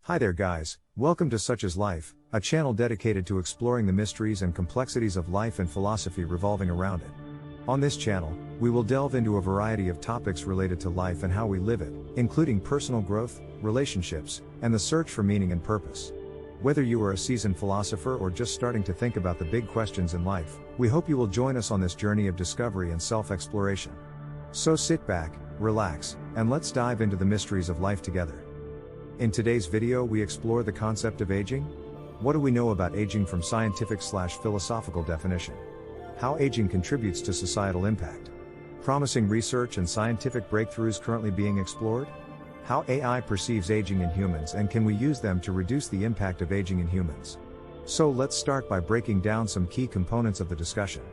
Hi there guys, welcome to Such Is Life, a channel dedicated to exploring the mysteries and complexities of life and philosophy revolving around it. On this channel, we will delve into a variety of topics related to life and how we live it, including personal growth, relationships, and the search for meaning and purpose. Whether you are a seasoned philosopher or just starting to think about the big questions in life, we hope you will join us on this journey of discovery and self-exploration. So sit back, relax, and let's dive into the mysteries of life together. In today's video we explore the concept of aging. What do we know about aging from scientific/philosophical definition? How aging contributes to societal impact. Promising research and scientific breakthroughs currently being explored. How AI perceives aging in humans and can we use them to reduce the impact of aging in humans? So let's start by breaking down some key components of the discussion.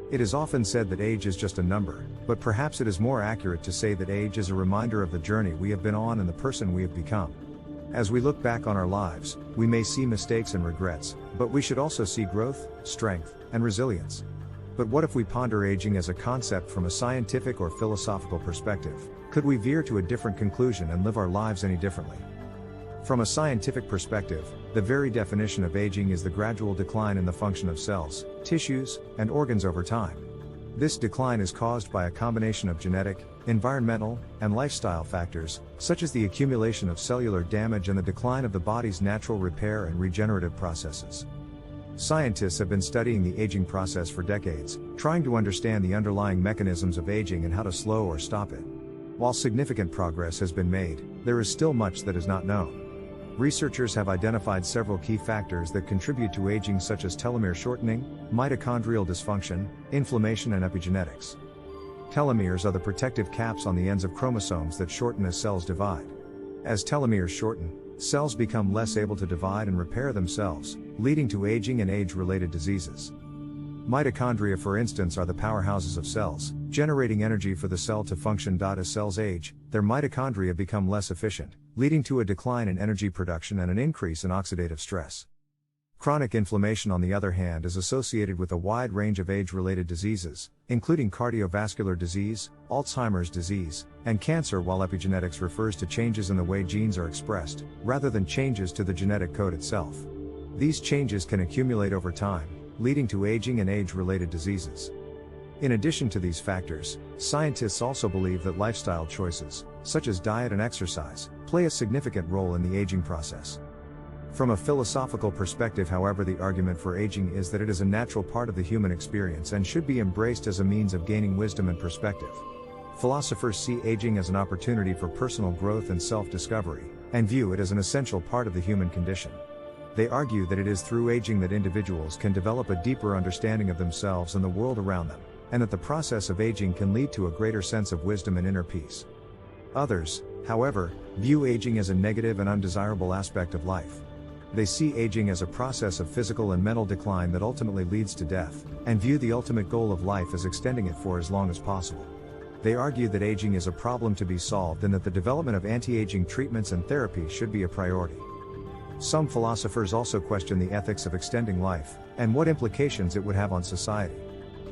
It is often said that age is just a number, but perhaps it is more accurate to say that age is a reminder of the journey we have been on and the person we have become. As we look back on our lives, we may see mistakes and regrets, but we should also see growth, strength, and resilience. But what if we ponder aging as a concept from a scientific or philosophical perspective? Could we veer to a different conclusion and live our lives any differently? From a scientific perspective, the very definition of aging is the gradual decline in the function of cells, tissues, and organs over time. This decline is caused by a combination of genetic, environmental, and lifestyle factors, such as the accumulation of cellular damage and the decline of the body's natural repair and regenerative processes. Scientists have been studying the aging process for decades, trying to understand the underlying mechanisms of aging and how to slow or stop it. While significant progress has been made, there is still much that is not known. Researchers have identified several key factors that contribute to aging, such as telomere shortening, mitochondrial dysfunction, inflammation, and epigenetics. Telomeres are the protective caps on the ends of chromosomes that shorten as cells divide. As telomeres shorten, cells become less able to divide and repair themselves, leading to aging and age-related diseases. Mitochondria, for instance, are the powerhouses of cells, generating energy for the cell to function. As cells age, their mitochondria become less efficient, leading to a decline in energy production and an increase in oxidative stress. Chronic inflammation, on the other hand, is associated with a wide range of age-related diseases, including cardiovascular disease, Alzheimer's disease, and cancer, while epigenetics refers to changes in the way genes are expressed, rather than changes to the genetic code itself. These changes can accumulate over time, leading to aging and age-related diseases. In addition to these factors, scientists also believe that lifestyle choices, such as diet and exercise, play a significant role in the aging process. From a philosophical perspective, however, the argument for aging is that it is a natural part of the human experience and should be embraced as a means of gaining wisdom and perspective. Philosophers see aging as an opportunity for personal growth and self-discovery, and view it as an essential part of the human condition. They argue that it is through aging that individuals can develop a deeper understanding of themselves and the world around them, and that the process of aging can lead to a greater sense of wisdom and inner peace. Others, however, view aging as a negative and undesirable aspect of life. They see aging as a process of physical and mental decline that ultimately leads to death, and view the ultimate goal of life as extending it for as long as possible. They argue that aging is a problem to be solved and that the development of anti-aging treatments and therapies should be a priority. Some philosophers also question the ethics of extending life, and what implications it would have on society.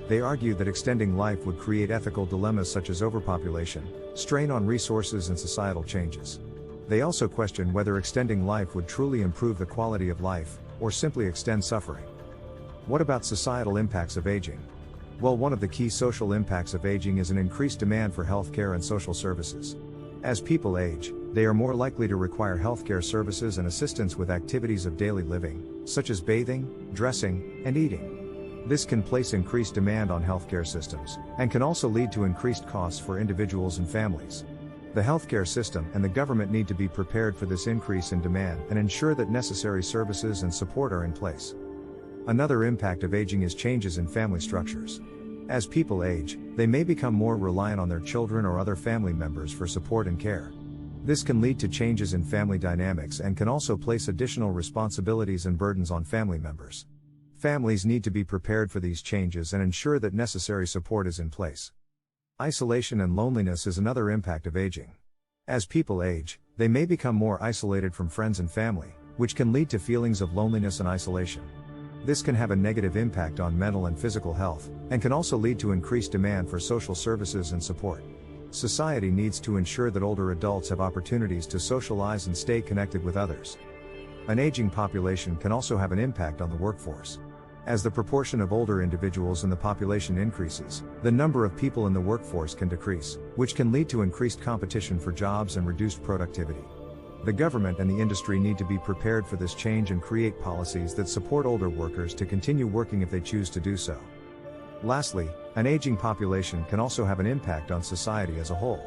They argue that extending life would create ethical dilemmas such as overpopulation, strain on resources, and societal changes. They also question whether extending life would truly improve the quality of life, or simply extend suffering. What about societal impacts of aging? Well, one of the key social impacts of aging is an increased demand for healthcare and social services. As people age, they are more likely to require healthcare services and assistance with activities of daily living, such as bathing, dressing, and eating. This can place increased demand on healthcare systems, and can also lead to increased costs for individuals and families. The healthcare system and the government need to be prepared for this increase in demand and ensure that necessary services and support are in place. Another impact of aging is changes in family structures. As people age, they may become more reliant on their children or other family members for support and care. This can lead to changes in family dynamics and can also place additional responsibilities and burdens on family members. Families need to be prepared for these changes and ensure that necessary support is in place. Isolation and loneliness is another impact of aging. As people age, they may become more isolated from friends and family, which can lead to feelings of loneliness and isolation. This can have a negative impact on mental and physical health, and can also lead to increased demand for social services and support. society needs to ensure that older adults have opportunities to socialize and stay connected with others. An aging population can also have an impact on the workforce. As the proportion of older individuals in the population increases, the number of people in the workforce can decrease, which can lead to increased competition for jobs and reduced productivity. The government and the industry need to be prepared for this change and create policies that support older workers to continue working if they choose to do so. Lastly, an aging population can also have an impact on society as a whole.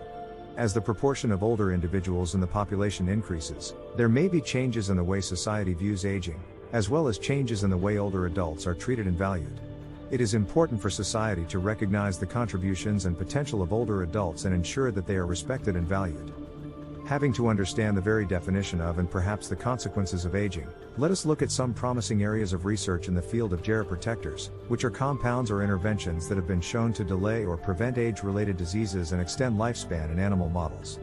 As the proportion of older individuals in the population increases, there may be changes in the way society views aging, as well as changes in the way older adults are treated and valued. It is important for society to recognize the contributions and potential of older adults and ensure that they are respected and valued. Having to understand the very definition of and perhaps the consequences of aging, let us look at some promising areas of research in the field of geroprotectors, which are compounds or interventions that have been shown to delay or prevent age-related diseases and extend lifespan in animal models.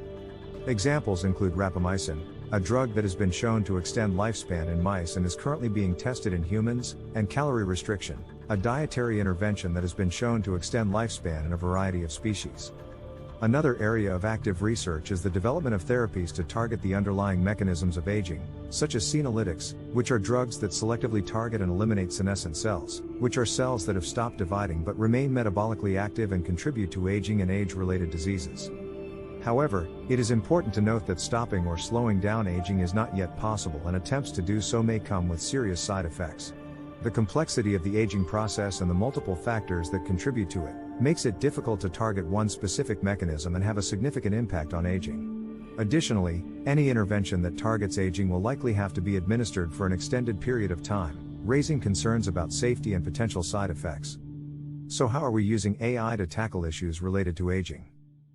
Examples include rapamycin, a drug that has been shown to extend lifespan in mice and is currently being tested in humans, and calorie restriction, a dietary intervention that has been shown to extend lifespan in a variety of species. Another area of active research is the development of therapies to target the underlying mechanisms of aging, such as senolytics, which are drugs that selectively target and eliminate senescent cells, which are cells that have stopped dividing but remain metabolically active and contribute to aging and age-related diseases. However, it is important to note that stopping or slowing down aging is not yet possible, and attempts to do so may come with serious side effects. The complexity of the aging process and the multiple factors that contribute to it makes it difficult to target one specific mechanism and have a significant impact on aging. Additionally, any intervention that targets aging will likely have to be administered for an extended period of time, raising concerns about safety and potential side effects. So how are we using AI to tackle issues related to aging?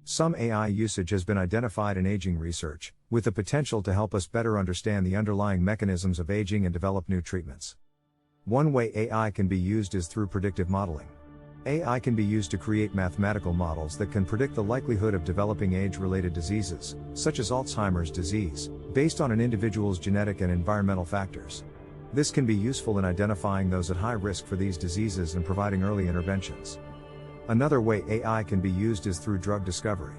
Some AI usage has been identified in aging research, with the potential to help us better understand the underlying mechanisms of aging and develop new treatments. One way AI can be used is through predictive modeling. AI can be used to create mathematical models that can predict the likelihood of developing age-related diseases, such as Alzheimer's disease, based on an individual's genetic and environmental factors. This can be useful in identifying those at high risk for these diseases and providing early interventions. Another way AI can be used is through drug discovery.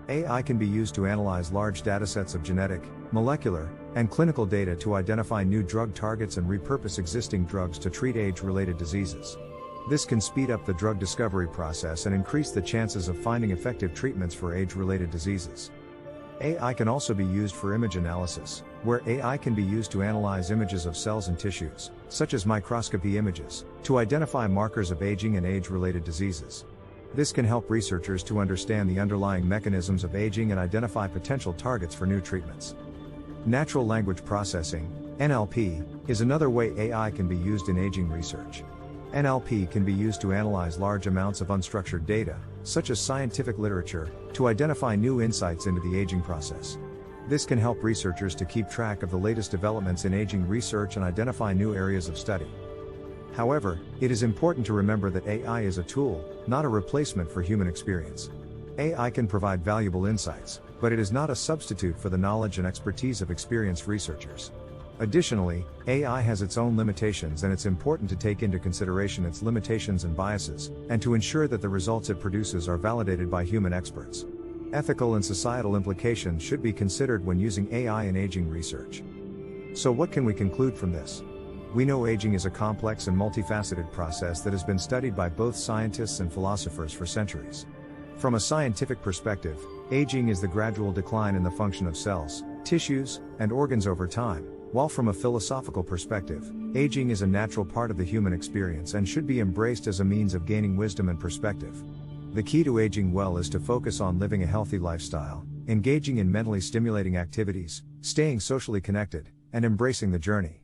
AI can be used to analyze large datasets of genetic, molecular, and clinical data to identify new drug targets and repurpose existing drugs to treat age-related diseases. This can speed up the drug discovery process and increase the chances of finding effective treatments for age-related diseases. AI can also be used for image analysis, where AI can be used to analyze images of cells and tissues, such as microscopy images, to identify markers of aging and age-related diseases. This can help researchers to understand the underlying mechanisms of aging and identify potential targets for new treatments. Natural language processing, NLP, is another way AI can be used in aging research. NLP can be used to analyze large amounts of unstructured data, such as scientific literature, to identify new insights into the aging process. This can help researchers to keep track of the latest developments in aging research and identify new areas of study. However, it is important to remember that AI is a tool, not a replacement for human experience. AI can provide valuable insights, but it is not a substitute for the knowledge and expertise of experienced researchers. Additionally, AI has its own limitations, and it's important to take into consideration its limitations and biases, and to ensure that the results it produces are validated by human experts. Ethical and societal implications should be considered when using AI in aging research. So what can we conclude from this? We know aging is a complex and multifaceted process that has been studied by both scientists and philosophers for centuries. From a scientific perspective, aging is the gradual decline in the function of cells, tissues, and organs over time, while from a philosophical perspective, aging is a natural part of the human experience and should be embraced as a means of gaining wisdom and perspective. The key to aging well is to focus on living a healthy lifestyle, engaging in mentally stimulating activities, staying socially connected, and embracing the journey.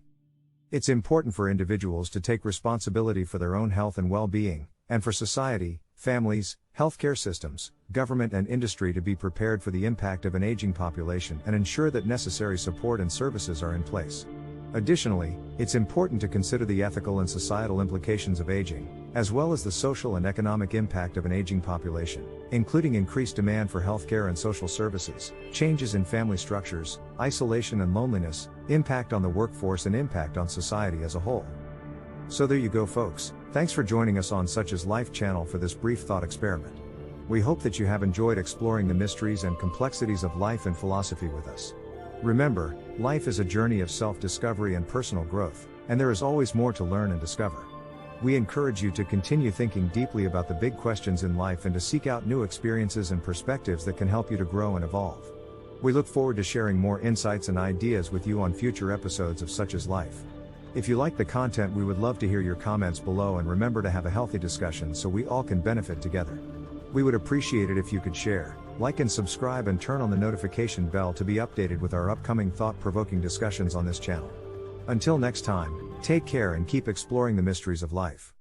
It's important for individuals to take responsibility for their own health and well-being, and for society, families, healthcare systems, government and industry to be prepared for the impact of an aging population and ensure that necessary support and services are in place. Additionally, it's important to consider the ethical and societal implications of aging, as well as the social and economic impact of an aging population, including increased demand for healthcare and social services, changes in family structures, isolation and loneliness, impact on the workforce, and impact on society as a whole. So there you go, folks. Thanks for joining us on Such Is Life channel for this brief thought experiment. We hope that you have enjoyed exploring the mysteries and complexities of life and philosophy with us. Remember, life is a journey of self-discovery and personal growth, and there is always more to learn and discover. We encourage you to continue thinking deeply about the big questions in life and to seek out new experiences and perspectives that can help you to grow and evolve. We look forward to sharing more insights and ideas with you on future episodes of Such is Life. If you like the content, we would love to hear your comments below, and remember to have a healthy discussion so we all can benefit together. We would appreciate it if you could share, like and subscribe, and turn on the notification bell to be updated with our upcoming thought-provoking discussions on this channel. Until next time, take care and keep exploring the mysteries of life.